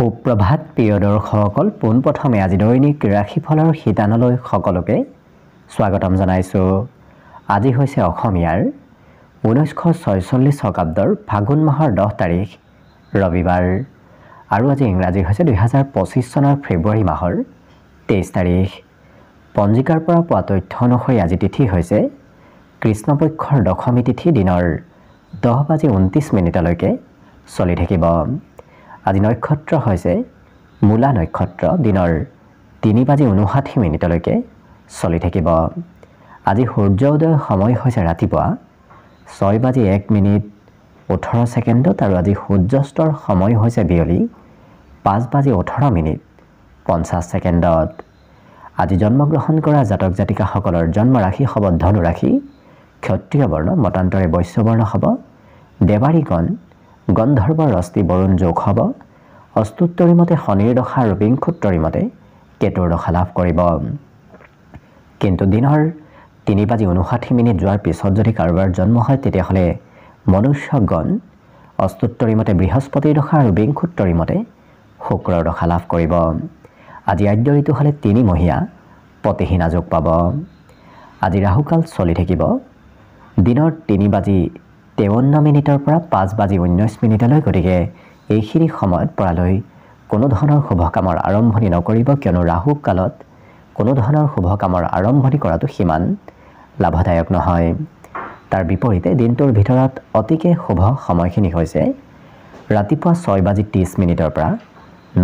সুপ্ৰভাত প্ৰিয় দৰ্শকসকল, পোনপ্ৰথমে আজি দৈনিক ৰাশিফলৰ শিতানলৈ সকলোকে স্বাগতম জনাইছোঁ। আজি হৈছে অসমীয়াৰ 1946 শকাব্দৰ ফাগুন মাহৰ 10 তাৰিখ ৰবিবাৰ আৰু আজি ইংৰাজী হৈছে 2025 চনৰ ফেব্ৰুৱাৰী মাহৰ 23 তাৰিখ। পঞ্জিকাৰ পৰা পোৱা তথ্য অনুসৰি আজি তিথি হৈছে কৃষ্ণপক্ষৰ দশমী তিথি, দিনৰ 10:29 চলি থাকিব। আজি নক্ষত্ৰ হৈছে মূলা নক্ষত্ৰ, দিনৰ 3:59 চলি থাকিব। আজি সূৰ্য উদয় সময় হৈছে ৰাতিপুৱা 6:01 আৰু আজি সূৰ্যাস্তৰ সময় হৈছে বিয়লি 5:18 আজি জন্মগ্ৰহণ কৰা জাতক জাতিকাসকলৰ জন্ম ৰাশি হ'ব ধনু ৰাশি, ক্ষত্ৰিয় বৰ্ণ, মতান্তৰে বৈশ্য বৰ্ণ হ'ব, দেৱাৰীগণ গন্ধৰ্বৰ ৰস্তি বৰুণ যোগ হ'ব, অস্তুত্তৰী মতে শনিৰ দশা আৰু বিংশোত্তৰী মতে কেতুৰ দশা লাভ কৰিব। কিন্তু দিনৰ 3:59 যোৱাৰ পিছত যদি কাৰোবাৰ জন্ম হয় তেতিয়াহ'লে মনুষ্যগণ অস্তুত্তৰী মতে বৃহস্পতিৰ দশা আৰু বিংশোত্তৰী মতে শুক্ৰৰ দশা লাভ কৰিব। আজি আদ্য ঋতু হ'লে 3 মহীয়া পতিহীনা যোগ পাব। আজি ৰাহুকাল চলি থাকিব দিনৰ 3:53 পৰা 5:19 গতিকে এইখিনি সময়ত পৰালৈ কোনো ধৰণৰ শুভ কামৰ আৰম্ভণি নকৰিব, কিয়নো ৰাহু কালত কোনো ধৰণৰ শুভ কামৰ আৰম্ভণি কৰাটো সিমান লাভদায়ক নহয়। তাৰ বিপৰীতে দিনটোৰ ভিতৰত অতিকে শুভ সময়খিনি হৈছে ৰাতিপুৱা 6:30 পৰা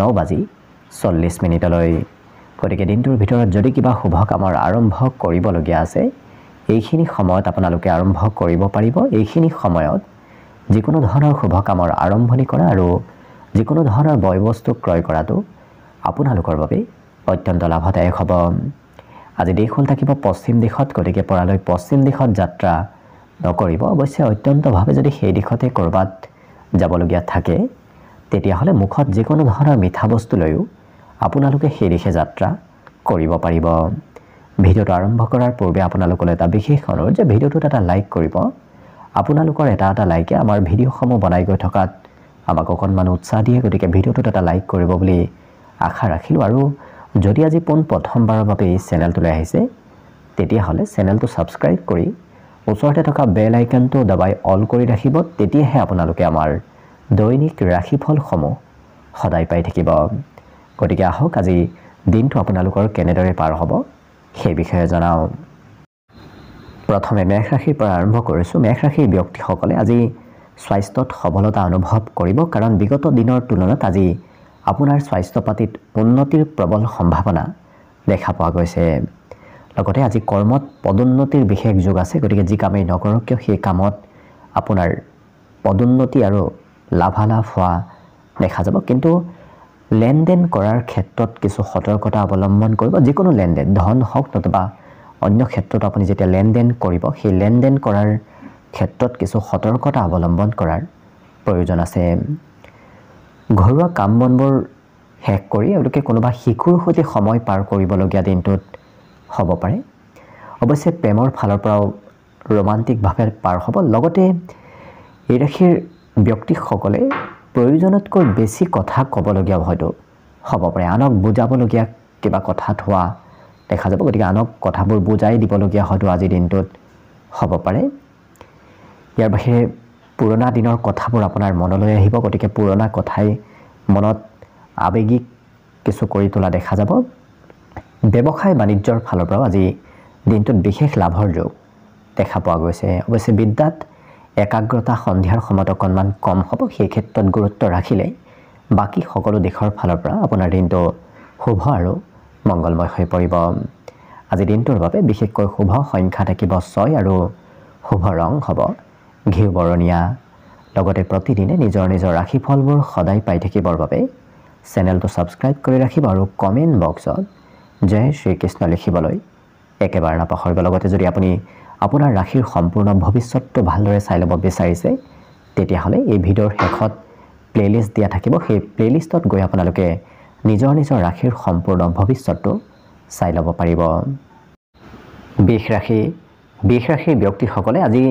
9:40 গতিকে দিনটোৰ ভিতৰত যদি কিবা শুভ কামৰ আৰম্ভ কৰিবলগীয়া আছে এইখিনি সময়ত আপোনালোকে আৰম্ভ কৰিব পাৰিব। এইখিনি সময়ত যিকোনো ধৰণৰ শুভ কামৰ আৰম্ভণি কৰা আৰু যিকোনো ধৰণৰ বয় বস্তু ক্ৰয় কৰাটো আপোনালোকৰ বাবে অত্যন্ত লাভদায়ক হ'ব। আজি দেশ হ'ল থাকিব পশ্চিম দিশত, গতিকে পৰালৈ পশ্চিম দিশত যাত্ৰা নকৰিব। অৱশ্যে অত্যন্তভাৱে যদি সেই দিশতে ক'ৰবাত যাবলগীয়া থাকে তেতিয়াহ'লে মুখত যিকোনো ধৰণৰ মিঠা বস্তু লৈও আপোনালোকে সেই দিশে যাত্ৰা কৰিব পাৰিব। ভিডিঅ'টো আৰম্ভ কৰাৰ পূৰ্বে আপোনালোকলৈ এটা বিশেষ অনুৰোধ যে ভিডিঅ'টোত এটা লাইক কৰিব। আপোনালোকৰ এটা লাইকে আমাৰ ভিডিঅ'সমূহ বনাই গৈ থকাত আমাক অকণমান উৎসাহ দিয়ে, গতিকে ভিডিঅ'টোত এটা লাইক কৰিব বুলি আশা ৰাখিলোঁ। আৰু যদি আজি প্ৰথমবাৰৰ বাবে এই চেনেলটোলৈ আহিছে তেতিয়াহ'লে চেনেলটো ছাবস্ক্ৰাইব কৰি ওচৰতে থকা বেল আইকনটো দবাই অল কৰি ৰাখিব, তেতিয়াহে আপোনালোকে আমাৰ দৈনিক ৰাশিফলসমূহ সদায় পাই থাকিব। গতিকে আহক আজি দিনটো আপোনালোকৰ কেনেদৰে পাৰ হ'ব সেই বিষয়ে জনাওঁ। প্ৰথমে মেষ ৰাশিৰ পৰা আৰম্ভ কৰিছোঁ। মেষ ৰাশিৰ ব্যক্তিসকলে আজি স্বাস্থ্যত সবলতা অনুভৱ কৰিব, কাৰণ বিগত দিনৰ তুলনাত আজি আপোনাৰ স্বাস্থ্য পাতিত উন্নতিৰ প্ৰবল সম্ভাৱনা দেখা পোৱা গৈছে। লগতে আজি কৰ্মত পদোন্নতিৰ বিশেষ যোগ আছে, গতিকে যি কামেই নকৰক কিয় সেই কামত আপোনাৰ পদোন্নতি আৰু লাভালাভ হোৱা দেখা যাব। কিন্তু লেনদেন কৰাৰ ক্ষেত্ৰত কিছু সতৰ্কতা অৱলম্বন কৰিব। যিকোনো লেনদেন, ধন হওক নতুবা অন্য ক্ষেত্ৰত আপুনি যেতিয়া লেনদেন কৰিব সেই লেনদেন কৰাৰ ক্ষেত্ৰত কিছু সতৰ্কতা অৱলম্বন কৰাৰ প্ৰয়োজন আছে। ঘৰুৱা কাম বনবোৰ শেষ কৰি এওঁলোকে কোনোবা শিশুৰ সৈতে সময় পাৰ কৰিবলগীয়া দিনটোত হ'ব পাৰে। অৱশ্যে প্ৰেমৰ ফালৰ পৰাও ৰোমান্টিকভাৱে পাৰ হ'ব। লগতে এই ৰাশিৰ ব্যক্তিসকলে প্ৰয়োজনতকৈ বেছি কথা ক'বলগীয়া হয়তো হ'ব পাৰে। আনক বুজাবলগীয়া কিবা কথাত হোৱা দেখা যাব, গতিকে আনক কথাবোৰ বুজাই দিবলগীয়া হয়তো আজিৰ দিনটোত হ'ব পাৰে। ইয়াৰ বাহিৰে পুৰণা দিনৰ কথাবোৰ আপোনাৰ মনলৈ আহিব, গতিকে পুৰণা কথাই মনত আৱেগিক কিছু কৰি তোলা দেখা যাব। ব্যৱসায় বাণিজ্যৰ ফালৰ পৰাও আজি দিনটোত বিশেষ লাভৰ যোগ দেখা পোৱা গৈছে। অৱশ্যে বিদ্যাত একাগ্ৰতা সন্ধিয়াৰ সময়ত অকণমান কম হ'ব, সেই ক্ষেত্ৰত গুৰুত্ব ৰাখিলে বাকী সকলো দিশৰ ফালৰ পৰা আপোনাৰ দিনটো শুভ আৰু মংগলময় হৈ পৰিব। আজি দিনটোৰ বাবে বিশেষকৈ শুভ সংখ্যা থাকিব 6 আৰু শুভ ৰং হ'ব ঘিউ বৰণীয়া। লগতে প্ৰতিদিনে নিজৰ ৰাশিফলবোৰ সদায় পাই থাকিবৰ বাবে চেনেলটো ছাবস্ক্ৰাইব কৰি ৰাখিব আৰু কমেণ্ট বক্সত জয় শ্ৰীকৃষ্ণ লিখিবলৈ একেবাৰে নাপাহৰিব। লগতে যদি আপুনি আপোনাৰ ৰাশিৰ সম্পূৰ্ণ ভৱিষ্যতটো ভালদৰে চাই ল'ব বিচাৰিছে তেতিয়াহ'লে এই ভিডিঅ'ৰ শেষত প্লে'লিষ্ট দিয়া থাকিব। সেই প্লে'লিষ্টত গৈ আপোনালোকে নিজৰ ৰাশিৰ সম্পূৰ্ণ ভৱিষ্যতটো চাই ল'ব পাৰিব। বৃষ ৰাশিৰ ব্যক্তিসকলে আজি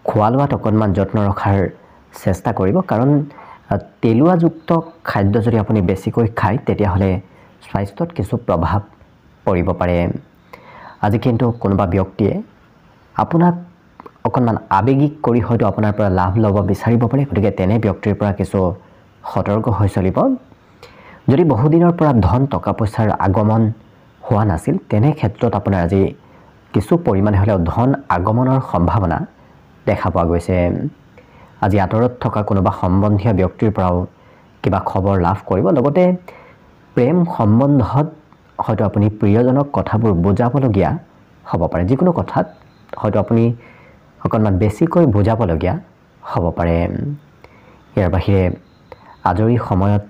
খোৱা লোৱাত অকণমান যত্ন ৰখাৰ চেষ্টা কৰিব, কাৰণ তেলুৱাযুক্ত খাদ্য যদি আপুনি বেছিকৈ খায় তেতিয়াহ'লে স্বাস্থ্যত কিছু প্ৰভাৱ পৰিব পাৰে। আজি কিন্তু কোনোবা ব্যক্তিয়ে আপোনাক অকণমান আৱেগিক কৰি হয়তো আপোনাৰ পৰা লাভ ল'ব বিচাৰিব পাৰে, গতিকে তেনে ব্যক্তিৰ পৰা কিছু সতৰ্ক হৈ চলিব। যদি বহুদিনৰ পৰা ধন টকা পইচাৰ আগমন হোৱা নাছিল তেনে ক্ষেত্ৰত আপোনাৰ আজি কিছু পৰিমাণে হ'লেও ধন আগমনৰ সম্ভাৱনা দেখা পোৱা গৈছে। আজি আঁতৰত থকা কোনোবা সম্বন্ধীয় ব্যক্তিৰ পৰাও কিবা খবৰ লাভ কৰিব। লগতে প্ৰেম সম্বন্ধত হয়তো আপুনি প্ৰিয়জনক কথাবোৰ বুজাবলগীয়া হ'ব পাৰে। যিকোনো কথাত হয়তো আপুনি অকণমান বেছিকৈ বুজাবলগীয়া হ'ব পাৰে। ইয়াৰ বাহিৰে আজৰি সময়ত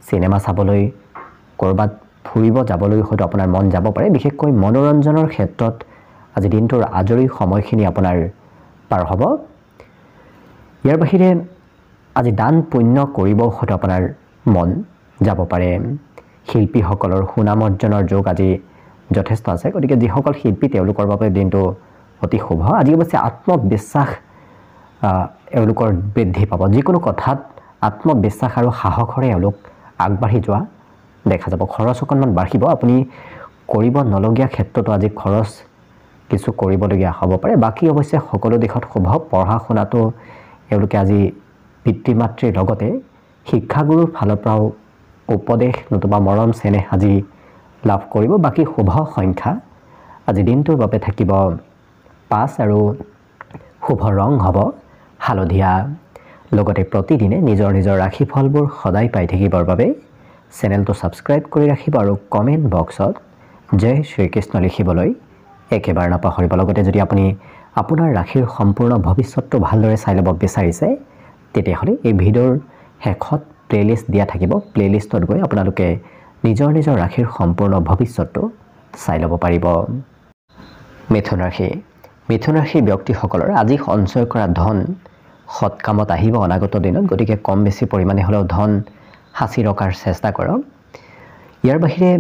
চিনেমা চাবলৈ, ক'ৰবাত ফুৰিব যাবলৈ হয়তো আপোনাৰ মন যাব পাৰে। বিশেষকৈ মনোৰঞ্জনৰ ক্ষেত্ৰত আজি দিনটোৰ আজৰি সময়খিনি আপোনাৰ পাৰ হ'ব। ইয়াৰ বাহিৰে আজি দান পুণ্য কৰিবও হয়তো আপোনাৰ মন যাব পাৰে। শিল্পীসকলৰ সুনাম অৰ্জনৰ যোগ আজি যথেষ্ট আছে, গতিকে যিসকল শিল্পী তেওঁলোকৰ বাবে দিনটো অতি শুভ। আজি অৱশ্যে আত্মবিশ্বাস এওঁলোকৰ বৃদ্ধি পাব। যিকোনো কথাত আত্মবিশ্বাস আৰু সাহসৰে এওঁলোক আগবাঢ়ি যোৱা দেখা যাব। খৰচ অকণমান বাঢ়িব। আপুনি কৰিব নলগীয়া ক্ষেত্ৰতো আজি খৰচ কিছু কৰিবলগীয়া হ'ব পাৰে। বাকী অৱশ্যে সকলো দিশত শুভ। পঢ়া শুনাটো এওঁলোকে আজি পিতৃ মাতৃৰ লগতে শিক্ষাগুৰুৰ ফালৰ পৰাও উপদেশ নতুবা মৰম চেনেহ আজি লাভ কৰিব। বাকী শুভ সংখ্যা আজি দিনটোৰ বাবে থাকিব 5 আৰু শুভ ৰং হ'ব হালধীয়া। লগতে প্ৰতিদিনে নিজৰ নিজৰ ৰাশিফলবোৰ সদায় পাই থাকিবৰ বাবে চেনেলটো ছাবস্ক্ৰাইব কৰি ৰাখিব আৰু কমেণ্ট বক্সত জয় শ্ৰীকৃষ্ণ লিখিবলৈ একেবাৰে নাপাহৰিব। লগতে যদি আপুনি আপোনাৰ ৰাশিৰ সম্পূৰ্ণ ভৱিষ্যতটো ভালদৰে চাই ল'ব বিচাৰিছে তেতিয়াহ'লে এই ভিডিঅ'ৰ শেষত প্লে'লিষ্ট দিয়া থাকিব। প্লে'লিষ্টত গৈ আপোনালোকে নিজৰ নিজৰ ৰাশিৰ সম্পূৰ্ণ ভৱিষ্যতটো চাই ল'ব পাৰিব। মিথুন ৰাশি। মিথুন ৰাশিৰ ব্যক্তিসকলৰ আজি সঞ্চয় কৰা ধন সৎ কামত আহিব অনাগত দিনত, গতিকে কম বেছি পৰিমাণে হ'লেও ধন সাঁচি ৰখাৰ চেষ্টা কৰক। ইয়াৰ বাহিৰে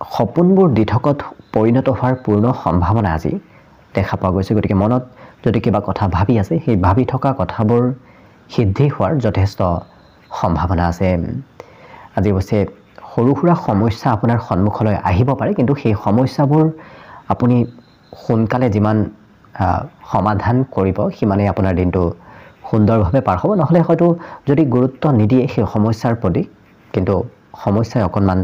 সপোনবোৰ দিঠকত পৰিণত হোৱাৰ পূৰ্ণ সম্ভাৱনা আজি দেখা পোৱা গৈছে। গতিকে মনত যদি কিবা কথা ভাবি আছে সেই ভাবি থকা কথাবোৰ সিদ্ধি হোৱাৰ যথেষ্ট সম্ভাৱনা আছে। আজি অৱশ্যে সৰু সুৰা সমস্যা আপোনাৰ সন্মুখলৈ আহিব পাৰে, কিন্তু সেই সমস্যাবোৰ আপুনি সোনকালে যিমান সমাধান কৰিব সিমানেই আপোনাৰ দিনটো সুন্দৰভাৱে পাৰ হ'ব। নহ'লে হয়তো যদি গুৰুত্ব নিদিয়ে সেই সমস্যাৰ প্ৰতি, কিন্তু সমস্যাই অকণমান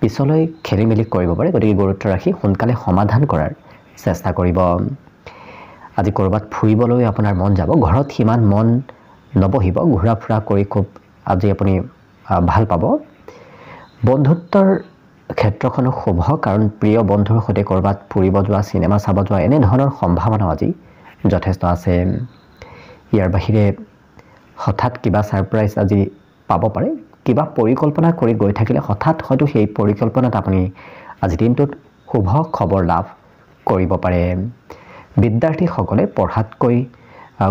পিছলৈ খেলি মেলি কৰিব পাৰে। গতিকে গুৰুত্ব ৰাখি সোনকালে সমাধান কৰাৰ চেষ্টা কৰিব। আজি ক'ৰবাত ফুৰিবলৈ আপোনাৰ মন যাব। ঘৰত সিমান মন নবহিব। ঘূৰা ফুৰা কৰি খুব আজি আপুনি ভাল পাব। বন্ধুত্বৰ ক্ষেত্ৰখনো শুভ, কাৰণ প্ৰিয় বন্ধুৰ সৈতে ক'ৰবাত ফুৰিব যোৱা, চিনেমা চাব যোৱা এনেধৰণৰ সম্ভাৱনাও আজি যথেষ্ট আছে। ইয়াৰ বাহিৰে হঠাৎ কিবা ছাৰপ্ৰাইজ আজি পাব পাৰে। কিবা পৰিকল্পনা কৰি গৈ থাকিলে হঠাৎ হয়তো সেই পৰিকল্পনাত আপুনি আজি দিনটোত শুভ খবৰ লাভ কৰিব পাৰে। বিদ্যাৰ্থীসকলে পঢ়াতকৈ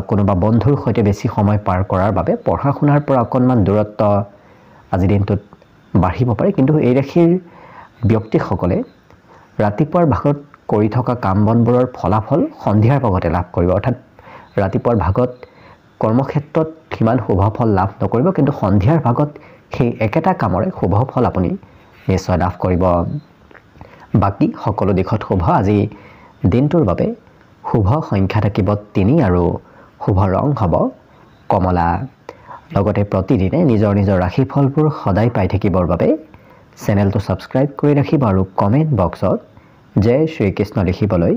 কোনোবা বন্ধুৰ সৈতে বেছি সময় পাৰ কৰাৰ বাবে পঢ়া শুনাৰ পৰা অকণমান দূৰত্ব আজি দিনটোত বাঢ়িব পাৰে। কিন্তু এই ৰাশিৰ ব্যক্তিসকলে ৰাতিপুৱাৰ ভাগত কৰি থকা কাম বনবোৰৰ ফলাফল সন্ধিয়াৰ ভাগতে লাভ কৰিব। অৰ্থাৎ ৰাতিপুৱাৰ ভাগত কৰ্মক্ষেত্ৰত সিমান শুভ ফল লাভ নকৰিব, কিন্তু সন্ধিয়াৰ ভাগত সেই একেটা কামৰে শুভ ফল আপুনি নিশ্চয় লাভ কৰিব। বাকী সকলো দিশত শুভ। আজি দিনটোৰ বাবে শুভ সংখ্যা থাকিব 3 আৰু শুভ ৰং হ'ব কমলা। লগতে প্ৰতিদিনে নিজৰ নিজৰ ৰাশিফলবোৰ সদায় পাই থাকিবৰ বাবে চেনেলটো ছাবস্ক্ৰাইব কৰি ৰাখিব আৰু কমেণ্ট বক্সত জয় শ্ৰীকৃষ্ণ লিখিবলৈ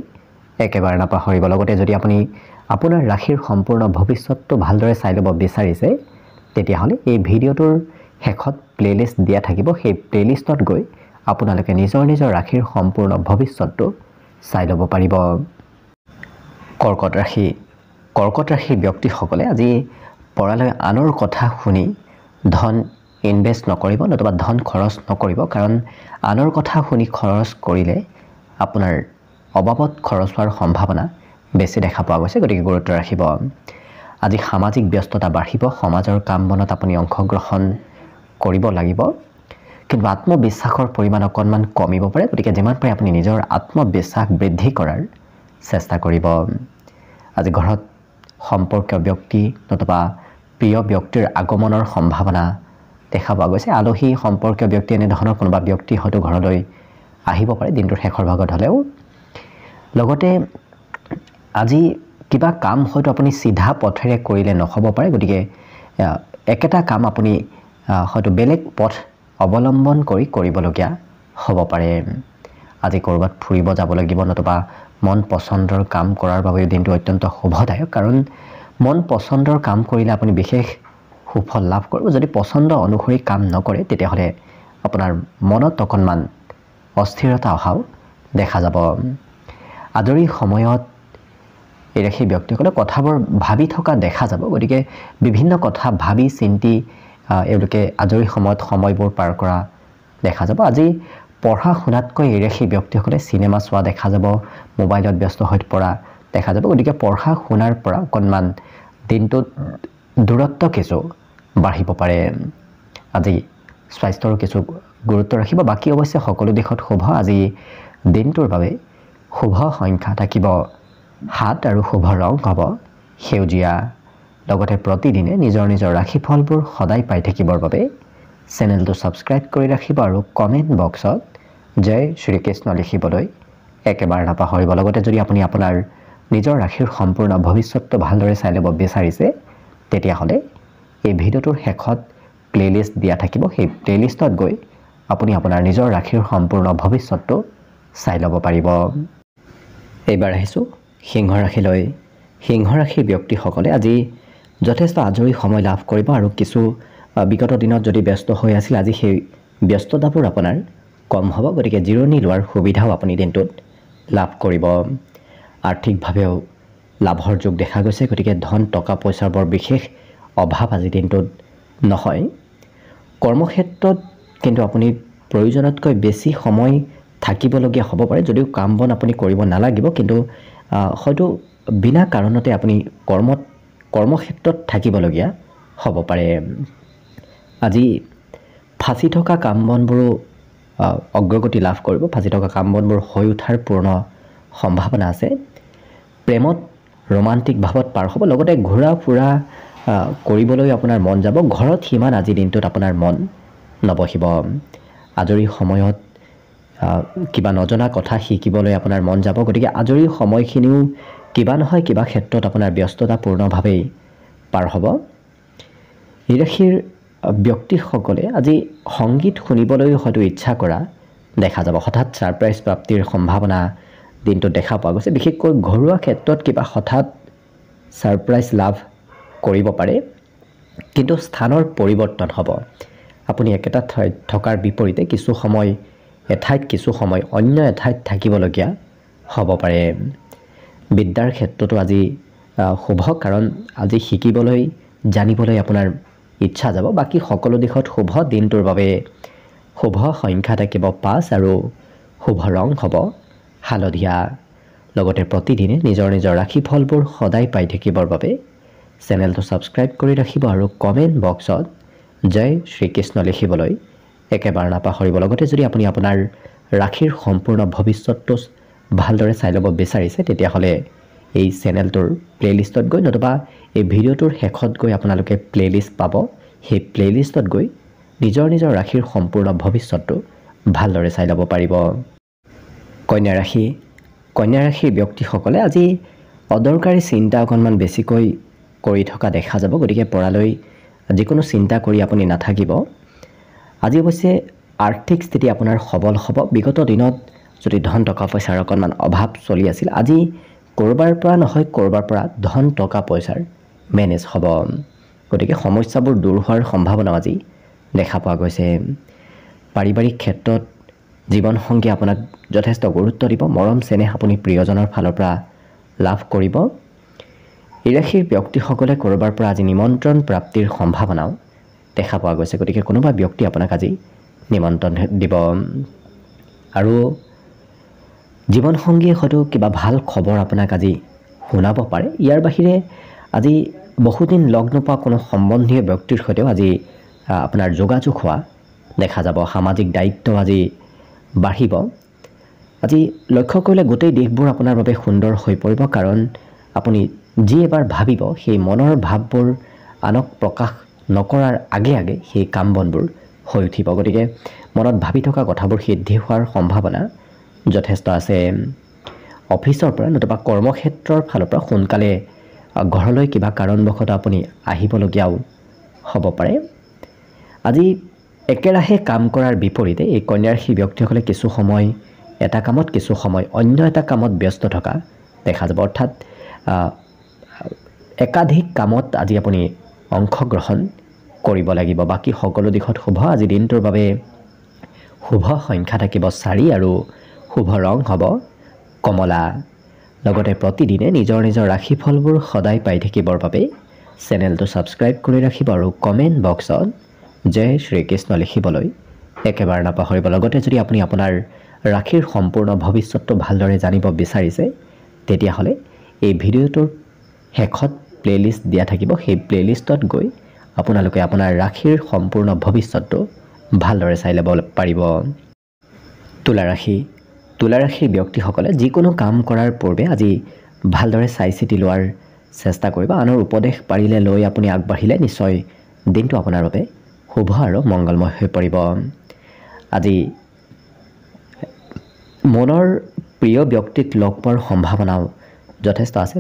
একেবাৰে নাপাহৰিব। লগতে যদি আপুনি আপোনাৰ ৰাশিৰ সম্পূৰ্ণ ভৱিষ্যতটো ভালদৰে চাই ল'ব বিচাৰিছে তেতিয়াহ'লে এই ভিডিঅ'টোৰ শেষত প্লে'লিষ্ট দিয়া থাকিব। সেই প্লে'লিষ্টত গৈ আপোনালোকে নিজৰ নিজৰ ৰাশিৰ সম্পূৰ্ণ ভৱিষ্যতটো চাই ল'ব পাৰিব। কৰ্কট ৰাশি। কৰ্কট ৰাশিৰ ব্যক্তিসকলে আজি পৰালৈ আনৰ কথা শুনি ধন ইনভেষ্ট নকৰিব, নতুবা ধন খৰচ নকৰিব, কাৰণ আনৰ কথা শুনি খৰচ কৰিলে আপোনাৰ অবাবত খৰচ হোৱাৰ সম্ভাৱনা বেছি দেখা পোৱা গৈছে। গতিকে গুৰুত্ব ৰাখিব। আজি সামাজিক ব্যস্ততা বাঢ়িব। সমাজৰ কাম বনত আপুনি অংশগ্ৰহণ কৰিব লাগিব, কিন্তু আত্মবিশ্বাসৰ পৰিমাণ অকণমান কমিব পাৰে। গতিকে যিমান পাৰে আপুনি নিজৰ আত্মবিশ্বাস বৃদ্ধি কৰাৰ চেষ্টা কৰিব। আজি ঘৰত সম্পৰ্কীয় ব্যক্তি নতুবা প্ৰিয় ব্যক্তিৰ আগমনৰ সম্ভাৱনা দেখা পোৱা গৈছে। আলহী সম্পৰ্কীয় ব্যক্তি এনেধৰণৰ কোনোবা ব্যক্তি হয়তো ঘৰলৈ আহিব পাৰে দিনটোৰ শেষৰ ভাগত হ'লেও। লগতে আজি কিবা কাম হয়তো আপুনি চিধা পথেৰে কৰিলে নহ'ব পাৰে, গতিকে একেটা কাম আপুনি হয়তো বেলেগ পথ অৱলম্বন কৰি কৰিবলগীয়া হ'ব পাৰে। আজি ক'ৰবাত ফুৰিব যাব লাগিব, নতুবা মন পচন্দৰ কাম কৰাৰ বাবে দিনটো অত্যন্ত শুভদায়ক, কাৰণ মন পচন্দৰ কাম কৰিলে আপুনি বিশেষ সুফল লাভ কৰিব। যদি পচন্দ অনুসৰি কাম নকৰে তেতিয়াহ'লে আপোনাৰ মনত অকণমান অস্থিৰতা অহাও দেখা যাব। আজৰি সময়ত এই ৰাশিৰ ব্যক্তিসকলে কথাবোৰ ভাবি থকা দেখা যাব, গতিকে বিভিন্ন কথা ভাবি চিন্তি এওঁলোকে আজৰি সময়ত সময়বোৰ পাৰ কৰা দেখা যাব। আজি পঢ়া শুনাতকৈ এই ৰাশিৰ ব্যক্তিসকলে চিনেমা চোৱা দেখা যাব, মোবাইলত ব্যস্ত হৈ পৰা দেখা যাব। গতিকে পঢ়া শুনাৰ পৰা অকণমান দিনটোত দূৰত্ব কিছু বাঢ়িব পাৰে। আজি স্বাস্থ্যৰ কিছু গুৰুত্ব ৰাখিব। বাকী অৱশ্যে সকলো দিশত শুভ। আজি দিনটোৰ বাবে শুভ সংখ্যা থাকিব 7 আৰু শুভ ৰং হ'ব সেউজীয়া। লগতে প্ৰতিদিনে নিজৰ নিজৰ ৰাশিফলবোৰ সদায় পাই থাকিবৰ বাবে চেনেলটো ছাবস্ক্ৰাইব কৰি ৰাখিব আৰু কমেণ্ট বক্সত জয় শ্ৰীকৃষ্ণ লিখিবলৈ একেবাৰে নাপাহৰিব। লগতে যদি আপুনি আপোনাৰ নিজৰ ৰাশিৰ সম্পূৰ্ণ ভৱিষ্যতটো ভালদৰে চাই ল'ব বিচাৰিছে তেতিয়াহ'লে এই ভিডিঅ'টোৰ শেষত প্লে'লিষ্ট দিয়া থাকিব। সেই প্লে'লিষ্টত গৈ আপুনি আপোনাৰ নিজৰ ৰাশিৰ সম্পূৰ্ণ ভৱিষ্যতটো চাই ল'ব পাৰিব। এইবাৰ আহিছোঁ সিংহ ৰাশিলৈ। সিংহ ৰাশিৰ ব্যক্তিসকলে আজি যথেষ্ট আজৰি সময় লাভ কৰিব আৰু কিছু বিগত দিনত যদি ব্যস্ত হৈ আছিল আজি সেই ব্যস্ততাবোৰ আপোনাৰ কম হ'ব। গতিকে জিৰণি লোৱাৰ সুবিধাও আপুনি দিনটোত লাভ কৰিব। আৰ্থিকভাৱেও লাভৰ যোগ দেখা গৈছে, গতিকে ধন টকা পইচাৰ বৰ বিশেষ অভাৱ আজি দিনটোত নহয়। কৰ্মক্ষেত্ৰত কিন্তু আপুনি প্ৰয়োজনতকৈ বেছি সময় থাকিবলগীয়া হ'ব পাৰে। যদিও কাম বন আপুনি কৰিব নালাগিব, কিন্তু হয়তো বিনা কাৰণতে আপুনি কৰ্মক্ষেত্ৰত থাকিবলগীয়া হ'ব পাৰে। আজি ফাঁচি থকা কাম বনবোৰো অগ্ৰগতি লাভ কৰিব। ফাঁচি থকা কাম বনবোৰ হৈ উঠাৰ পূৰ্ণ সম্ভাৱনা আছে। প্ৰেমত ৰোমান্টিক ভাৱত পাৰ হ'ব। লগতে ঘূৰা ফুৰা কৰিবলৈ আপোনাৰ মন যাব। ঘৰত সিমান আজি দিনটোত আপোনাৰ মন নবহিব। আজৰি সময়ত কিবা নজনা কথা শিকিবলৈ আপোনাৰ মন যাব। গতিকে আজৰি সময়খিনিও কিবা নহয় কিবা ক্ষেত্ৰত আপোনাৰ ব্যস্ততাপূৰ্ণভাৱেই পাৰ হ'ব। এই ৰাশিৰ ব্যক্তিসকলে আজি সংগীত শুনিবলৈ হয়তো ইচ্ছা কৰা দেখা যাব। হঠাৎ ছাৰপ্ৰাইজ প্ৰাপ্তিৰ সম্ভাৱনা দিনটোত দেখা পোৱা গৈছে। বিশেষকৈ ঘৰুৱা ক্ষেত্ৰত কিবা হঠাৎ ছাৰপ্ৰাইজ লাভ কৰিব পাৰে, কিন্তু স্থানৰ পৰিৱৰ্তন হ'ব। আপুনি একেটা ঠাইত থকাৰ বিপৰীতে কিছু সময় এঠাইত কিছু সময় অন্য এঠাইত থাকিবলগীয়া হ'ব পাৰে। বিদ্যাৰ ক্ষেত্ৰতো আজি শুভ, কাৰণ আজি শিকিবলৈ জানিবলৈ আপোনাৰ ইচ্ছা যাব। বাকী সকলো দিশত শুভ। দিনটোৰ বাবে শুভ সংখ্যা থাকিব 5 আৰু শুভ ৰং হ'ব হালধীয়া। লগতে প্ৰতিদিনে নিজৰ নিজৰ ৰাশিফলবোৰ সদায় পাই থাকিবৰ বাবে চেনেলটো ছাবস্ক্ৰাইব কৰি ৰাখিব আৰু কমেণ্ট বক্সত জয় শ্ৰীকৃষ্ণ লিখিবলৈ একেবাৰে নাপাহৰিব। লগতে যদি আপুনি আপোনাৰ ৰাশিৰ সম্পূৰ্ণ ভৱিষ্যতটো ভালদৰে চাই ল'ব বিচাৰিছে তেতিয়াহ'লে এই চেনেলটোৰ প্লে'লিষ্টত গৈ, নতুবা এই ভিডিঅ'টোৰ শেষত গৈ আপোনালোকে প্লে'লিষ্ট পাব। সেই প্লে'লিষ্টত গৈ নিজৰ নিজৰ ৰাশিৰ সম্পূৰ্ণ ভৱিষ্যতটো ভালদৰে চাই ল'ব পাৰিব। কন্যা ৰাশি। কন্যা ৰাশিৰ ব্যক্তিসকলে আজি অদৰকাৰী চিন্তা অকণমান বেছিকৈ কৰি থকা দেখা যাব। গতিকে পৰালৈ যিকোনো চিন্তা কৰি আপুনি নাথাকিব। আজি অৱশ্যে আৰ্থিক স্থিতি আপোনাৰ সবল হ'ব। বিগত দিনত যদি ধন টকা পইচাৰ অকণমান অভাৱ চলি আছিল, আজি ক'ৰবাৰ পৰা নহয় ক'ৰবাৰ পৰা ধন টকা পইচাৰ মেনেজ হ'ব। গতিকে সমস্যাবোৰ দূৰ হোৱাৰ সম্ভাৱনাও আজি দেখা পোৱা গৈছে। পাৰিবাৰিক ক্ষেত্ৰত জীৱনসংগী আপোনাক যথেষ্ট গুৰুত্ব দিব। মৰম চেনেহ আপুনি প্ৰিয়জনৰ ফালৰ পৰা লাভ কৰিব। এই ৰাশিৰ ব্যক্তিসকলে ক'ৰবাৰ পৰা আজি নিমন্ত্ৰণ প্ৰাপ্তিৰ সম্ভাৱনাও দেখা পোৱা গৈছে। গতিকে কোনোবা ব্যক্তি আপোনাক আজি নিমন্ত্ৰণ দিব আৰু জীৱনসংগীয়ে হয়তো কিবা ভাল খবৰ আপোনাক আজি শুনাব পাৰে। ইয়াৰ বাহিৰে আজি বহুদিন লগ নোপোৱা কোনো সম্বন্ধীয় ব্যক্তিৰ সৈতেও আজি আপোনাৰ যোগাযোগ হোৱা দেখা যাব। সামাজিক দায়িত্ব আজি বাঢ়িব। আজি লক্ষ্য কৰিলে গোটেই দিশবোৰ আপোনাৰ বাবে সুন্দৰ হৈ পৰিব, কাৰণ আপুনি যি এবাৰ ভাবিব সেই মনৰ ভাৱবোৰ আনক প্ৰকাশ নকৰাৰ আগে আগে সেই কাম বনবোৰ হৈ উঠিব। গতিকে মনত ভাবি থকা কথাবোৰ সিদ্ধি হোৱাৰ সম্ভাৱনা যথেষ্ট আছে। অফিচৰ পৰা নতুবা কৰ্মক্ষেত্ৰৰ ফালৰ পৰা সোনকালে ঘৰলৈ কিবা কাৰণবশতঃ আপুনি আহিবলগীয়াও হ'ব পাৰে। আজি একেৰাহে কাম কৰাৰ বিপৰীতে এই কন্যা ৰাশিৰ ব্যক্তিসকলে কিছু সময় এটা কামত কিছু সময় অন্য এটা কামত ব্যস্ত থকা দেখা যাব। অৰ্থাৎ একাধিক কামত আজি আপুনি অংশগ্ৰহণ কৰিব লাগিব। বাকী সকলো দিশত শুভ। আজি দিনটোৰ বাবে শুভ সংখ্যা থাকিব 4 আৰু শুভ ৰং হ'ব কমলা। লগতে প্ৰতিদিনে নিজৰ নিজৰ ৰাশিফলবোৰ সদায় পাই থাকিবৰ বাবে চেনেলটো ছাবস্ক্ৰাইব কৰি ৰাখিব আৰু কমেণ্ট বক্সত জয় শ্ৰীকৃষ্ণ লিখিবলৈ একেবাৰে নাপাহৰিব। লগতে যদি আপুনি আপোনাৰ ৰাশিৰ সম্পূৰ্ণ ভৱিষ্যতটো ভালদৰে জানিব বিচাৰিছে তেতিয়াহ'লে এই ভিডিঅ'টোৰ শেষত প্লেলিষ্ট দিয়া থাকিব। সেই প্লেলিষ্টত গৈ আপোনালোকে আপোনাৰ ৰাশিৰ সম্পূৰ্ণ ভৱিষ্যতটো ভালদৰে চাই ল'ব পাৰিব। তুলা ৰাশি। তুলা ৰাশিৰ ব্যক্তিসকলে যিকোনো কাম কৰাৰ পূৰ্বে আজি ভালদৰে চাই চিতি লোৱাৰ চেষ্টা কৰিব। আনৰ উপদেশ পাৰিলে লৈ আপুনি আগবাঢ়িলে নিশ্চয় দিনটো আপোনাৰ বাবে শুভ আৰু মংগলময় হৈ পৰিব। আজি মনৰ প্ৰিয় ব্যক্তিক লগ পোৱাৰ সম্ভাৱনাও যথেষ্ট আছে।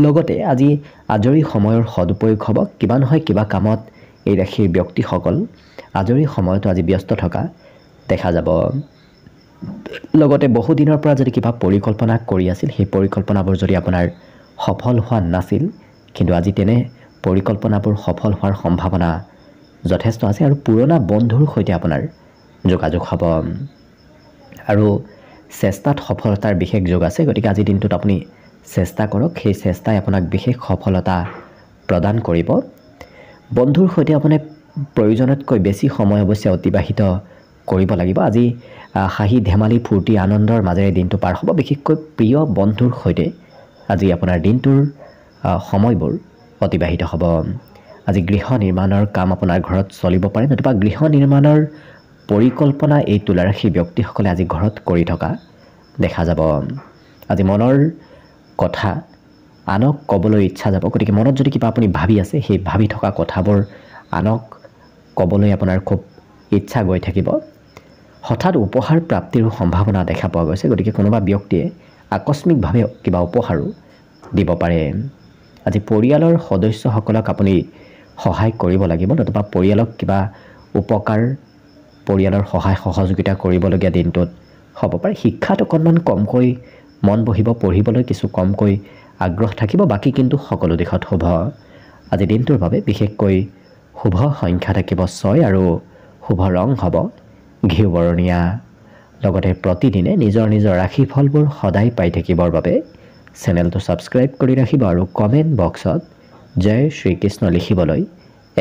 লগতে আজি আজৰি সময়ৰ সদুপয়োগ হ'ব। কিবা নহয় কিবা কামত এই ৰাশিৰ ব্যক্তিসকল আজৰি সময়তো আজি ব্যস্ত থকা দেখা যাব। লগতে বহুদিনৰ পৰা যদি কিবা পৰিকল্পনা কৰি আছিল সেই পৰিকল্পনাবোৰ যদি আপোনাৰ সফল হোৱা নাছিল কিন্তু আজি তেনে পৰিকল্পনাবোৰ সফল হোৱাৰ সম্ভাৱনা যথেষ্ট আছে আৰু পুৰণা বন্ধুৰ সৈতে আপোনাৰ যোগাযোগ হ'ব আৰু চেষ্টাত সফলতাৰ বিশেষ যোগ আছে। গতিকে আজিৰ দিনটোত আপুনি চেষ্টা কৰক। সেই চেষ্টাই আপোনাক বিশেষ সফলতা প্ৰদান কৰিব। বন্ধুৰ সৈতে আপুনি প্ৰয়োজনতকৈ বেছি সময় অৱশ্যে অতিবাহিত কৰিব লাগিব। আজি হাঁহি ধেমালি ফূৰ্তি আনন্দৰ মাজেৰে দিনটো পাৰ হ'ব। বিশেষকৈ প্ৰিয় বন্ধুৰ সৈতে আজি আপোনাৰ দিনটোৰ সময়বোৰ অতিবাহিত হ'ব। আজি গৃহ নিৰ্মাণৰ কাম আপোনাৰ ঘৰত চলিব পাৰে নতুবা গৃহ নিৰ্মাণৰ পৰিকল্পনা এই তুলা ৰাশিৰ ব্যক্তিসকলে আজি ঘৰত কৰি থকা দেখা যাব। আজি মনৰ কথা আনক ক'বলৈ ইচ্ছা যাব। গতিকে মনত যদি কিবা আপুনি ভাবি আছে সেই ভাবি থকা কথাবোৰ আনক ক'বলৈ আপোনাৰ খুব ইচ্ছা গৈ থাকিব। হঠাৎ উপহাৰ প্ৰাপ্তিৰো সম্ভাৱনা দেখা পোৱা গৈছে। গতিকে কোনোবা ব্যক্তিয়ে আকস্মিকভাৱে কিবা উপহাৰো দিব পাৰে। আজি পৰিয়ালৰ সদস্যসকলক আপুনি সহায় কৰিব লাগিব নতুবা পৰিয়ালক কিবা উপকাৰ পৰিয়ালৰ সহায় সহযোগিতা কৰিবলগীয়া দিনটোত হ'ব পাৰে। শিক্ষাত অকণমান কমকৈ মন বহিব, পঢ়িবলৈ কিছু কমকৈ আগ্ৰহ থাকিব। বাকী কিন্তু সকলো দিশত শুভ। আজি দিনটোৰ বাবে বিশেষকৈ শুভ সংখ্যা থাকিব 6 আৰু শুভ ৰং হ'ব ঘিউ বৰণীয়া। লগতে প্ৰতিদিনে নিজৰ নিজৰ ৰাশিফলবোৰ সদায় পাই থাকিবৰ বাবে চেনেলটো ছাবস্ক্ৰাইব কৰি ৰাখিব আৰু কমেণ্ট বক্সত জয় শ্ৰীকৃষ্ণ লিখিবলৈ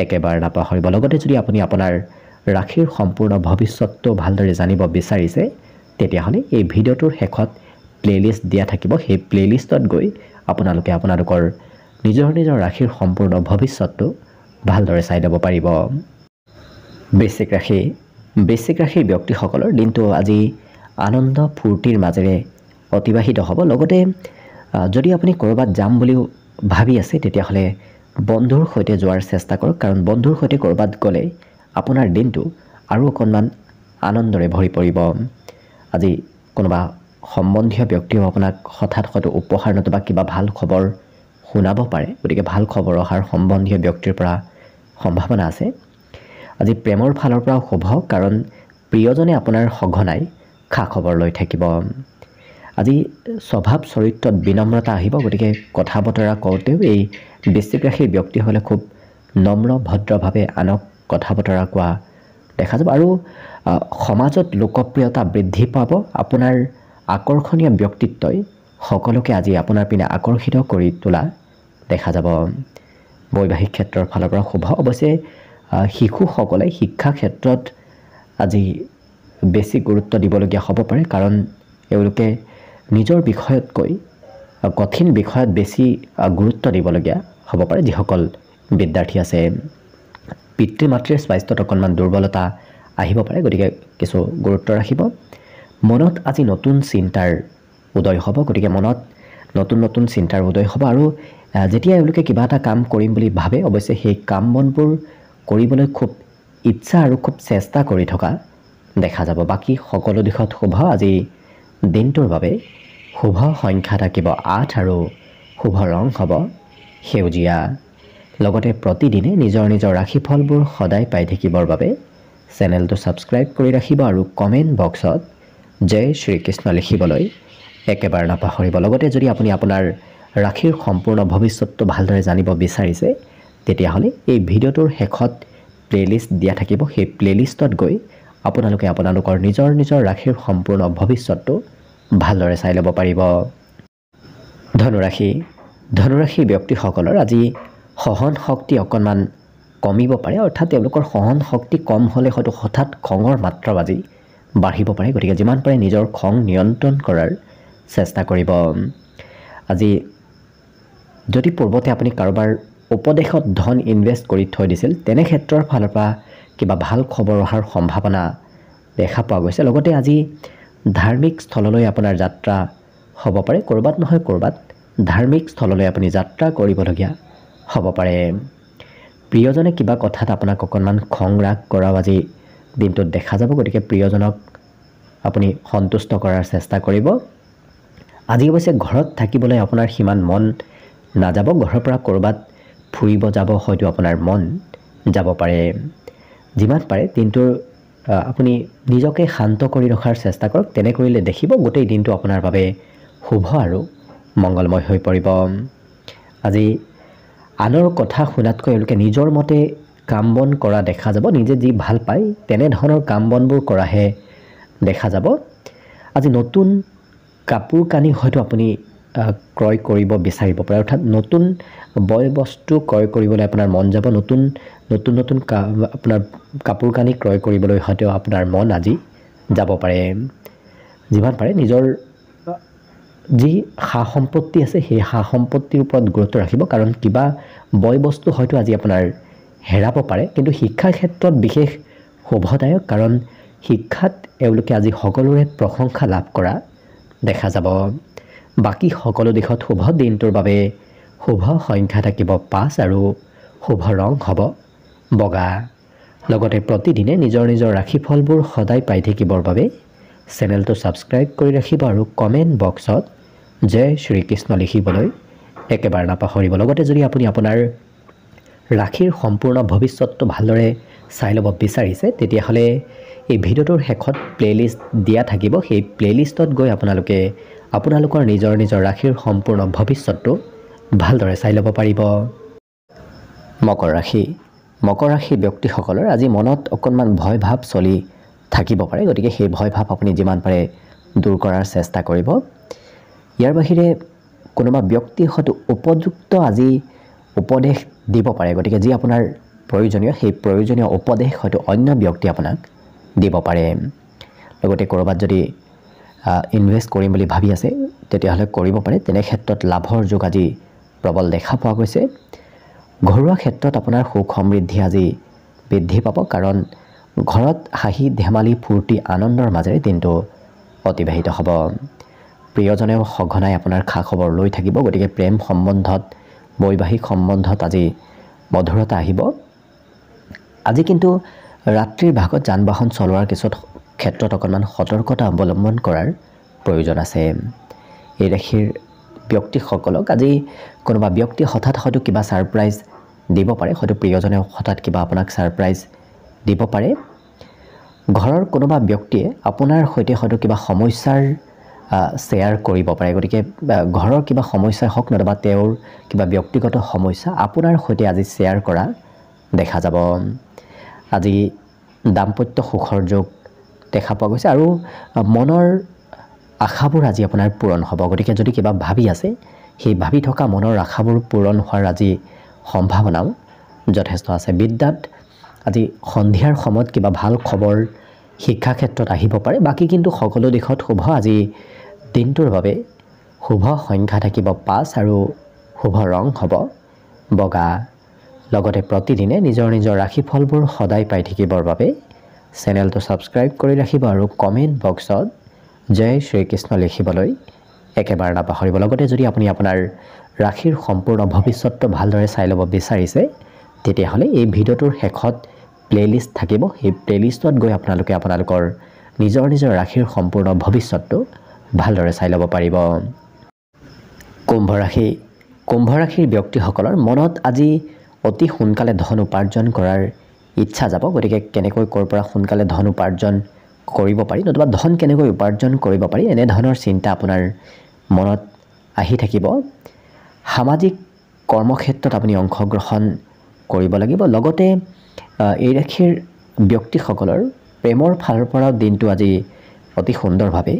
একেবাৰে নাপাহৰিব। লগতে যদি আপুনি আপোনাৰ ৰাশিৰ সম্পূৰ্ণ ভৱিষ্যতটো ভালদৰে জানিব বিচাৰিছে তেতিয়াহ'লে এই ভিডিঅ'টোৰ শেষত প্লেলিষ্ট দিয়া থাকিব। সেই প্লেলিষ্টত গৈ আপোনালোকে আপোনালোকৰ নিজৰ নিজৰ ৰাশিৰ সম্পূৰ্ণ ভৱিষ্যতটো ভালদৰে চাই ল'ব পাৰিব। বৃশ্চিক ৰাশি। বৃশ্চিক ৰাশিৰ ব্যক্তিসকলৰ দিনটো আজি আনন্দ ফূৰ্তিৰ মাজেৰে অতিবাহিত হ'ব। লগতে যদি আপুনি ক'ৰবাত যাম বুলিও ভাবি আছে তেতিয়াহ'লে বন্ধুৰ সৈতে যোৱাৰ চেষ্টা কৰক। কাৰণ বন্ধুৰ সৈতে ক'ৰবাত গ'লে আপোনাৰ দিনটো আৰু অকণমান আনন্দৰে ভৰি পৰিব। আজি কোনোবা সম্বন্ধীয় ব্যক্তিও আপোনাক হঠাৎ হয়তো উপহাৰ নতুবা কিবা ভাল খবৰ শুনাব পাৰে। গতিকে ভাল খবৰ অহাৰ সম্বন্ধীয় ব্যক্তিৰ পৰা সম্ভাৱনা আছে। আজি প্ৰেমৰ ফালৰ পৰাও শুভ কাৰণ প্ৰিয়জনে আপোনাৰ সঘনাই খা খবৰ লৈ থাকিব। আজি স্বভাৱ চৰিত্ৰত বিনম্ৰতা আহিব। গতিকে কথা বতৰা কওঁতেও এই বৃশ্চিক ৰাশিৰ ব্যক্তিসকলে খুব নম্ৰ ভদ্ৰভাৱে আনক কথা বতৰা কোৱা দেখা যাব আৰু সমাজত লোকপ্ৰিয়তা বৃদ্ধি পাব। আপোনাৰ আকৰ্ষণীয় ব্যক্তিত্বই সকলোকে আজি আপোনাৰ পিনে আকৰ্ষিত কৰি তোলা দেখা যাব। বৈবাহিক ক্ষেত্ৰৰ ফালৰ পৰা শুভ। অৱশ্যে শিশুসকলে শিক্ষা ক্ষেত্ৰত আজি বেছি গুৰুত্ব দিবলগীয়া হ'ব পাৰে কাৰণ এওঁলোকে নিজৰ বিষয়তকৈ কঠিন বিষয়ত বেছি গুৰুত্ব দিবলগীয়া হ'ব পাৰে যিসকল বিদ্যাৰ্থী আছে। পিতৃ মাতৃৰ স্বাস্থ্যত অকণমান দুৰ্বলতা আহিব পাৰে। গতিকে কিছু গুৰুত্ব ৰাখিব। মনত আজি নতুন চিন্তাৰ উদয় হ'ব। গতিকে মনত নতুন নতুন চিন্তাৰ উদয় হ'ব আৰু যেতিয়া এওঁলোকে কিবা এটা কাম কৰিম বুলি ভাবে অৱশ্যে সেই কাম বনবোৰ কৰিবলৈ খুব ইচ্ছা আৰু খুব চেষ্টা কৰি থকা দেখা যাব বাকী সকলো দিশত শুভ আজি দিনটোৰ বাবে শুভ সংখ্যা থাকিব 8 আৰু শুভ ৰং হ'ব সেউজীয়া লগতে প্ৰতিদিনে নিজৰ নিজৰ ৰাশিফলবোৰ সদায় পাই থাকিবৰ বাবে চেনেলটো সাবস্ক্ৰাইব কৰি ৰাখিব আৰু কমেন্ট বক্সত জয় শ্ৰীকৃষ্ণ লিখিবলৈ একেবাৰে নাপাহৰিব লগতে যদি আপুনি আপোনাৰ ৰাশিৰ সম্পূৰ্ণ ভৱিষ্যতটো ভালদৰে জানিব বিচাৰিছে তেতিয়াহ'লে এই ভিডিঅ'টোৰ শেষত প্লেলিষ্ট দিয়া থাকিব সেই প্লেলিষ্টত গৈ আপোনালোকে আপোনালোকৰ নিজৰ নিজৰ ৰাশিৰ সম্পূৰ্ণ ভৱিষ্যতটো ভালদৰে চাই ল'ব পাৰিব ধনুৰাশি ব্যক্তিসকলৰ আজি সহন শক্তি অকণমান কমিব পাৰে অৰ্থাৎ তেওঁলোকৰ সহন শক্তি কম হ'লে হয়তো হঠাৎ খঙৰ মাত্ৰা আজি বাঢ়িব পাৰে গতিকে যিমান পাৰে নিজৰ খং নিয়ন্ত্ৰণ কৰাৰ চেষ্টা কৰিব আজি যদি পূৰ্বতে আপুনি কাৰোবাৰ উপদেশত ধন ইনভেষ্ট কৰি থৈ দিছিল তেনে ক্ষেত্ৰৰ ফালৰ পৰা কিবা ভাল খবৰ অহাৰ সম্ভাৱনা দেখা পোৱা গৈছে লগতে আজি ধাৰ্মিক স্থললৈ আপোনাৰ যাত্ৰা হ'ব পাৰে কৰবাত নহয় কৰবাত ধাৰ্মিক স্থললৈ আপুনি যাত্ৰা কৰিবলগীয়া হ'ব পাৰে প্ৰিয়জনে কিবা কথাত আপোনাক অকণমান খং ৰাগ কৰা আজি দিনটোত দেখা যাব গতিকে প্ৰিয়জনক আপুনি সন্তুষ্ট কৰাৰ চেষ্টা কৰিব আজি অৱশ্যে ঘৰত থাকিবলৈ আপোনাৰ সিমান মন নাযাব ঘৰৰ পৰা কৰবাত ফুৰিব যাব হয়তো আপোনাৰ মন যাব পাৰে যিমান পাৰে দিনটোৰ আপুনি নিজকে শান্ত কৰি ৰখাৰ চেষ্টা কৰক তেনে কৰিলে দেখিব গোটেই দিনটো আপোনাৰ বাবে শুভ আৰু মংগলময় হৈ পৰিব আজি আনৰ কথা শুনাতকৈ এওঁলোকে নিজৰ মতে কাম বন কৰা দেখা যাব নিজে যি ভাল পায় তেনে ধৰণৰ কাম বনবোৰ কৰাহে দেখা যাব আজি নতুন কাপোৰ কানি হয়তো আপুনি ক্ৰয় কৰিব বিচাৰিব পাৰে অৰ্থাৎ নতুন বয় বস্তু ক্ৰয় কৰিবলৈ আপোনাৰ মন যাব নতুন আপোনাৰ কাপোৰ কানি ক্ৰয় কৰিবলৈ হয়তো আপোনাৰ মন আজি যাব পাৰে যিমান পাৰে নিজৰ যি সা সম্পত্তি আছে সেই সা সম্পত্তিৰ ওপৰত গুৰুত্ব ৰাখিব কাৰণ কিবা বয় বস্তু হয়তো আজি আপোনাৰ হেৰাব পাৰে কিন্তু শিক্ষাৰ ক্ষেত্ৰত বিশেষ শুভদায়ক কাৰণ শিক্ষাত এওঁলোকে আজি সকলোৰে প্ৰশংসা লাভ কৰা দেখা যাব বাকী সকলো দিশত শুভ দিনটোৰ বাবে শুভ সংখ্যা থাকিব 5 আৰু শুভ ৰং হ'ব বগা লগতে প্ৰতিদিনে নিজৰ নিজৰ ৰাশিফলবোৰ সদায় পাই থাকিবৰ বাবে চেনেলটো সাবস্ক্ৰাইব কৰি ৰাখিব আৰু কমেন্ট বক্সত জয় শ্ৰীকৃষ্ণ লিখিবলৈ একেবাৰে নাপাহৰিব লগতে যদি আপুনি আপোনাৰ ৰাশিৰ সম্পূৰ্ণ ভৱিষ্যতটো ভালদৰে চাই ল'ব বিচাৰিছে তেতিয়াহ'লে এই ভিডিঅ'টোৰ শেষত প্লেলিষ্ট দিয়া থাকিব সেই প্লেলিষ্টত গৈ আপোনালোকে আপোনালোকৰ নিজৰ নিজৰ ৰাশিৰ সম্পূৰ্ণ ভৱিষ্যতটো ভালদৰে চাই ল'ব পাৰিব মকৰ ৰাশি ব্যক্তিসকলৰ আজি মনত অকণমান ভয় ভাৱ চলি থাকিব পাৰে গতিকে সেই ভয় ভাৱ আপুনি যিমান পাৰে দূৰ কৰাৰ চেষ্টা কৰিব ইয়াৰ বাহিৰে কোনোবা ব্যক্তি হয়তো উপযুক্ত আজি উপদেশ দিব পাৰে গতিকে যি আপোনাৰ প্ৰয়োজনীয় সেই প্ৰয়োজনীয় উপদেশ হয়তো অন্য ব্যক্তি আপোনাক দিব পাৰে লগতে কৰবাত যদি ইনভেষ্ট কৰিম বুলি ভাবি আছে তেতিয়াহ'লে কৰিব পাৰে তেনে ক্ষেত্ৰত লাভৰ যোগ আজি প্ৰবল দেখা পোৱা গৈছে ঘৰুৱা ক্ষেত্ৰত আপোনাৰ সুখ সমৃদ্ধি আজি বৃদ্ধি পাব কাৰণ ঘৰত হাঁহি ধেমালি ফূৰ্তি আনন্দৰ মাজেৰে দিনটো অতিবাহিত হ'ব প্ৰিয়জনেও সঘনাই আপোনাৰ খা খবৰ লৈ থাকিব গতিকে প্ৰেম সম্বন্ধত বৈবাহিক সম্বন্ধত আজি মধুৰতা আহিব আজি কিন্তু ৰাত্ৰিৰ ভাগত যান বাহন চলোৱাৰ ক্ষেত্ৰত অকণমান সতৰ্কতা অৱলম্বন কৰাৰ প্ৰয়োজন আছে এই ৰাশিৰ ব্যক্তিসকলক আজি কোনোবা ব্যক্তি হঠাৎ হয়তো কিবা সাৰপ্ৰাইজ দিব পাৰে হয়তো প্ৰিয়জনে হঠাৎ কিবা আপোনাক সাৰপ্ৰাইজ দিব পাৰে ঘৰৰ কোনোবা ব্যক্তিয়ে আপোনাৰ সৈতে হয়তো কিবা সমস্যাৰ শ্বেয়াৰ কৰিব পাৰে গতিকে ঘৰৰ কিবা সমস্যা হওক নতুবা তেওঁৰ কিবা ব্যক্তিগত সমস্যা আপোনাৰ সৈতে আজি শ্বেয়াৰ কৰা দেখা যাব আজি দাম্পত্য সুখৰ যোগ দেখা পোৱা গৈছে আৰু মনৰ আশাবোৰ আজি আপোনাৰ পূৰণ হ'ব গতিকে যদি কিবা ভাবি আছে সেই ভাবি থকা মনৰ আশাবোৰ পূৰণ হোৱাৰ আজি সম্ভাৱনাও যথেষ্ট আছে বিদ্যাত আজি সন্ধিয়াৰ সময়ত কিবা ভাল খবৰ শিক্ষা ক্ষেত্ৰত আহিব পাৰে বাকী কিন্তু সকলো দিশত শুভ আজি দিনটোৰ বাবে শুভ সংখ্যা থাকিব 5 আৰু শুভ ৰং হ'ব বগা লগতে প্ৰতিদিনে নিজৰ নিজৰ ৰাশিফলবোৰ সদায় পাই থাকিবৰ বাবে চেনেলটো সাবস্ক্ৰাইব কৰি ৰাখিব আৰু কমেন্ট বক্সত জয় শ্ৰীকৃষ্ণ লিখিবলৈ একেবাৰে নাপাহৰিব। লগতে যদি আপুনি আপোনাৰ ৰাশিৰ সম্পূৰ্ণ ভৱিষ্যতটো ভালদৰে চাই ল'ব বিচাৰিছে তেতিয়াহ'লে এই ভিডিঅ'টোৰ শেষত প্লেলিষ্ট থাকিব। সেই প্লেলিষ্টত গৈ আপোনালোকে আপোনালোকৰ নিজৰ নিজৰ ৰাশিৰ সম্পূৰ্ণ ভৱিষ্যতটো ভালদৰে চাই ল'ব পাৰিব। কুম্ভ ৰাশিৰ ব্যক্তিসকলৰ মনত আজি অতি সোনকালে ধন উপাৰ্জন কৰাৰ ইচ্ছা যাব। গতিকে কেনেকৈ ক'ৰ পৰা সোনকালে ধন উপাৰ্জন কৰিব পাৰি নতুবা ধন কেনেকৈ উপাৰ্জন কৰিব পাৰি এনেধৰণৰ চিন্তা আপোনাৰ মনত আহি থাকিব। সামাজিক কৰ্মক্ষেত্ৰত আপুনি অংশগ্ৰহণ কৰিব লাগিব। লগতে এই ৰাশিৰ ব্যক্তিসকলৰ প্ৰেমৰ ফালৰ পৰাও দিনটো আজি অতি সুন্দৰভাৱে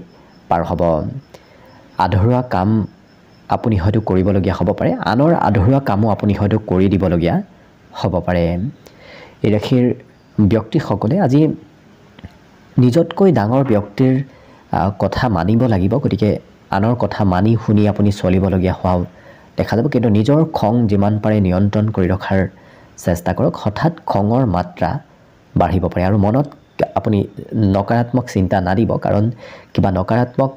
পাৰ হ'ব। আধৰুৱা কাম আপুনি হয়তো কৰিবলগীয়া হ'ব পাৰে। আনৰ আধৰুৱা কামো আপুনি হয়তো কৰি দিবলগীয়া হ'ব পাৰে। এই ৰাশিৰ ব্যক্তিসকলে আজি নিজতকৈ ডাঙৰ ব্যক্তিৰ কথা মানিব লাগিব। গতিকে আনৰ কথা মানি শুনি আপুনি চলিবলগীয়া হোৱাও দেখা যাব। কিন্তু নিজৰ খং যিমান পাৰে নিয়ন্ত্ৰণ কৰি ৰখাৰ চেষ্টা কৰক। হঠাৎ খঙৰ মাত্ৰা বাঢ়িব পাৰে আৰু মনত আপুনি নকাৰাত্মক চিন্তা নাদিব, কাৰণ কিবা নকাৰাত্মক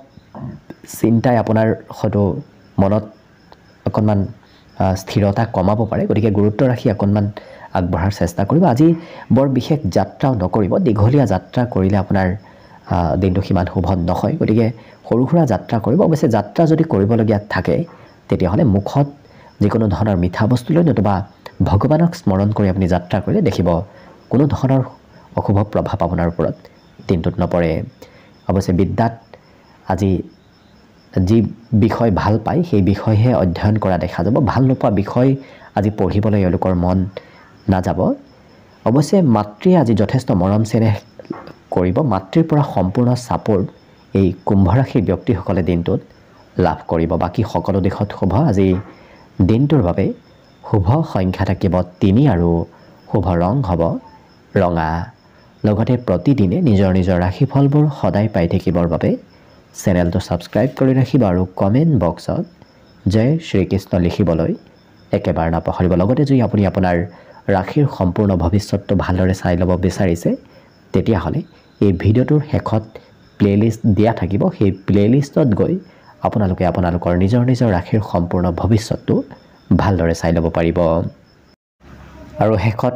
চিন্তাই আপোনাৰ হয়তো মনত অকণমান স্থিৰতা কমাব পাৰে। গতিকে গুৰুত্ব ৰাখি অকণমান আগবঢ়াৰ চেষ্টা কৰিব। আজি বৰ বিশেষ যাত্ৰাও নকৰিব। দীঘলীয়া যাত্ৰা কৰিলে আপোনাৰ দিনটো সিমান শুভ নহয়। গতিকে সৰু সুৰা যাত্ৰা কৰিব। অৱশ্যে যাত্ৰা যদি কৰিবলগীয়া থাকে তেতিয়াহ'লে মুখত যিকোনো ধৰণৰ মিঠা বস্তু লৈ নতুবা ভগৱানক স্মৰণ কৰি আপুনি যাত্ৰা কৰিলে দেখিব কোনো ধৰণৰ অশুভ প্ৰভাৱ আপোনাৰ ওপৰত দিনটোত নপৰে। অৱশ্যে বিদ্যাত আজি যি বিষয় ভাল পায় সেই বিষয়হে অধ্যয়ন কৰা দেখা যাব। ভাল নোপোৱা বিষয় আজি পঢ়িবলৈ এওঁলোকৰ মন নাযাব। অৱশ্যে মাতৃয়ে আজি যথেষ্ট মৰম চেনেহ কৰিব। মাতৃৰ পৰা সম্পূৰ্ণ ছাপোৰ্ট এই কুম্ভ ৰাশিৰ ব্যক্তিসকলে দিনটোত লাভ কৰিব। বাকী সকলো দিশত শুভ। আজি দিনটোৰ বাবে শুভ সংখ্যা থাকিব 3 আৰু শুভ ৰং হ'ব ৰঙা। লগতে প্ৰতিদিনে নিজৰ নিজৰ ৰাশিফলবোৰ সদায় পাই থাকিবৰ বাবে চেনেলটো ছাবস্ক্ৰাইব কৰি ৰাখিব আৰু কমেণ্ট বক্সত জয় শ্ৰীকৃষ্ণ লিখিবলৈ একেবাৰে নাপাহৰিব। লগতে যদি আপুনি আপোনাৰ ৰাশিৰ সম্পূৰ্ণ ভৱিষ্যতটো ভালদৰে চাই ল'ব বিচাৰিছে তেতিয়াহ'লে এই ভিডিঅ'টোৰ শেষত প্লেলিষ্ট দিয়া থাকিব। সেই প্লেলিষ্টত গৈ আপোনালোকে আপোনালোকৰ নিজৰ নিজৰ ৰাশিৰ সম্পূৰ্ণ ভৱিষ্যতটো ভালদৰে চাই ল'ব পাৰিব। আৰু শেষত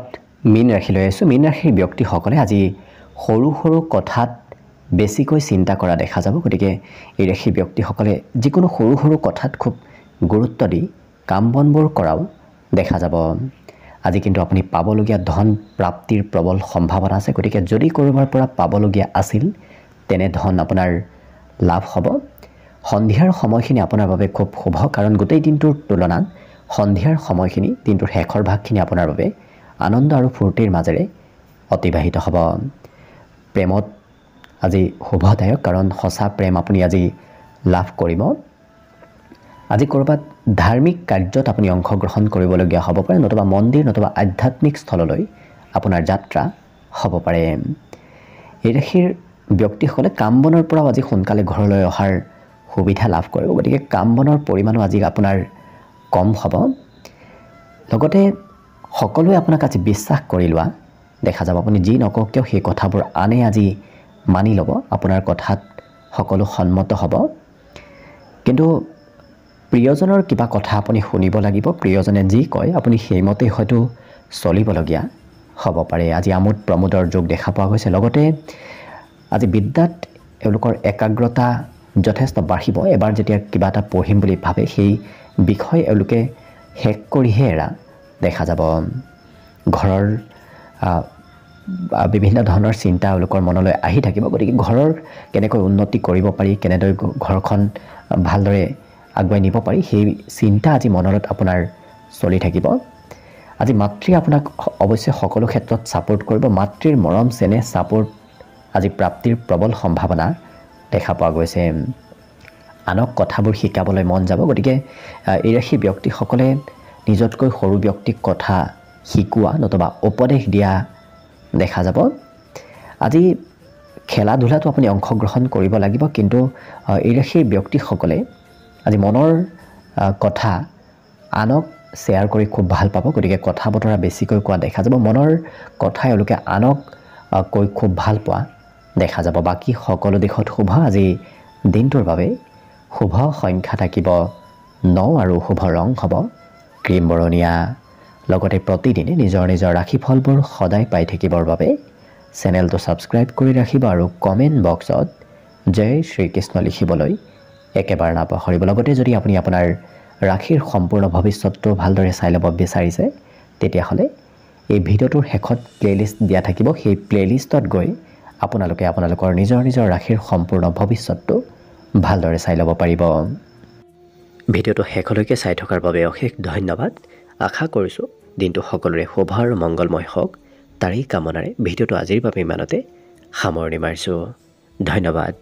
মীন ৰাশি লৈ আছোঁ। মীন ৰাশিৰ ব্যক্তিসকলে আজি সৰু সৰু কথাত বেছিকৈ চিন্তা কৰা দেখা যাব। গতিকে এই ৰাশিৰ ব্যক্তিসকলে যিকোনো সৰু সৰু কথাত খুব গুৰুত্ব দি কাম বনবোৰ কৰাও দেখা যাব। আজি কিন্তু আপুনি পাবলগীয়া ধন প্ৰাপ্তিৰ প্ৰবল সম্ভাৱনা আছে। গতিকে যদি ক'ৰবাৰ পৰা পাবলগীয়া আছিল তেনে ধন আপোনাৰ লাভ হ'ব। সন্ধিয়াৰ সময়খিনি আপোনাৰ বাবে খুব শুভ, কাৰণ গোটেই দিনটোৰ তুলনাত সন্ধিয়াৰ সময়খিনি দিনটোৰ শেষৰ ভাগখিনি আপোনাৰ বাবে আনন্দ আৰু ফূৰ্তিৰ মাজেৰে অতিবাহিত হ'ব। প্ৰেমত আজি শুভদায়ক, কাৰণ সঁচা প্ৰেম আপুনি আজি লাভ কৰিব। আজি ক'ৰবাত ধাৰ্মিক কাৰ্যত আপুনি অংশগ্ৰহণ কৰিবলগীয়া হ'ব পাৰে, নতুবা মন্দিৰ নতুবা আধ্যাত্মিক স্থললৈ আপোনাৰ যাত্ৰা হ'ব পাৰে। এই ৰাশিৰ ব্যক্তিসকলে কাম বনৰ পৰাও আজি সোনকালে ঘৰলৈ অহাৰ সুবিধা লাভ কৰিব। গতিকে কাম বনৰ পৰিমাণো আজি আপোনাৰ কম হ'ব। লগতে সকলোৱে আপোনাক আজি বিশ্বাস কৰি লোৱা দেখা যাব। আপুনি যি নকওক কিয় সেই কথাবোৰ আনে আজি মানি ল'ব। আপোনাৰ কথাত সকলো সন্মত হ'ব। কিন্তু প্ৰিয়জনৰ কিবা কথা আপুনি শুনিব লাগিব। প্ৰিয়জনে যি কয় আপুনি সেইমতে হয়তো চলিবলগীয়া হ'ব পাৰে। আজি আমোদ প্ৰমোদৰ যোগ দেখা পোৱা গৈছে। লগতে আজি বিদ্যাত এওঁলোকৰ একাগ্ৰতা যথেষ্ট বাঢ়িব। এবাৰ যেতিয়া কিবা এটা পঢ়িম বুলি ভাবে সেই বিষয় এওঁলোকে শেষ কৰিহে এৰা দেখা যাব। ঘৰৰ বিভিন্ন ধৰণৰ চিন্তা এওঁলোকৰ মনলৈ আহি থাকিব। গতিকে ঘৰৰ কেনেকৈ উন্নতি কৰিব পাৰি, কেনেদৰে ঘৰখন ভালদৰে আগুৱাই নিব পাৰি সেই চিন্তা আজি মনত আপোনাৰ চলি থাকিব। আজি মাতৃয়ে আপোনাক অৱশ্যে সকলো ক্ষেত্ৰত ছাপোৰ্ট কৰিব। মাতৃৰ মৰম চেনেহ ছাপোৰ্ট আজি প্ৰাপ্তিৰ প্ৰবল সম্ভাৱনা দেখা পোৱা গৈছে। আনক কথাবোৰ শিকাবলৈ মন যাব। গতিকে এই ৰাশি ব্যক্তিসকলে নিজতকৈ সৰু ব্যক্তিক কথা শিকোৱা নতুবা উপদেশ দিয়া দেখা যাব। আজি খেলা ধূলাটো আপুনি অংশগ্ৰহণ কৰিব লাগিব, কিন্তু এই ৰাশিৰ ব্যক্তিসকলে আজি মনৰ কথা আনক শ্বেয়াৰ কৰি খুব ভাল পাব। গতিকে কথা বতৰা বেছিকৈ কোৱা দেখা যাব। মনৰ কথা এওঁলোকে আনক কৈ খুব ভাল পোৱা দেখা যাব। বাকী সকলো দিশত শুভ। আজি দিনটোৰ বাবে শুভ সংখ্যা থাকিব 9 আৰু শুভ ৰং হ'ব ক্ৰীম বৰণীয়া। লগতে প্ৰতিদিনে নিজৰ নিজৰ ৰাশিফলবোৰ সদায় পাই থাকিবৰ বাবে চেনেলটো ছাবস্ক্ৰাইব কৰি ৰাখিব আৰু কমেণ্ট বক্সত জয় শ্ৰীকৃষ্ণ লিখিবলৈ একেবাৰে নাপাহৰিব। লগতে যদি আপুনি আপোনাৰ ৰাশিৰ সম্পূৰ্ণ ভৱিষ্যতটো ভালদৰে চাই ল'ব বিচাৰিছে তেতিয়াহ'লে এই ভিডিঅ'টোৰ শেষত প্লেলিষ্ট দিয়া থাকিব। সেই প্লেলিষ্টত গৈ আপোনালোকে আপোনালোকৰ নিজৰ নিজৰ ৰাশিৰ সম্পূৰ্ণ ভৱিষ্যতটো ভালদৰে চাই ল'ব পাৰিব। ভিডিঅ'টো শেষলৈকে চাই থকাৰ বাবে অশেষ ধন্যবাদ। আশা কৰিছোঁ দিনটো সকলোৰে শুভ আৰু মংগলময় হওক, তাৰেই কামনাৰে ভিডিঅ'টো আজিৰ বাবে ইমানতে সামৰণি মাৰিছোঁ। ধন্যবাদ।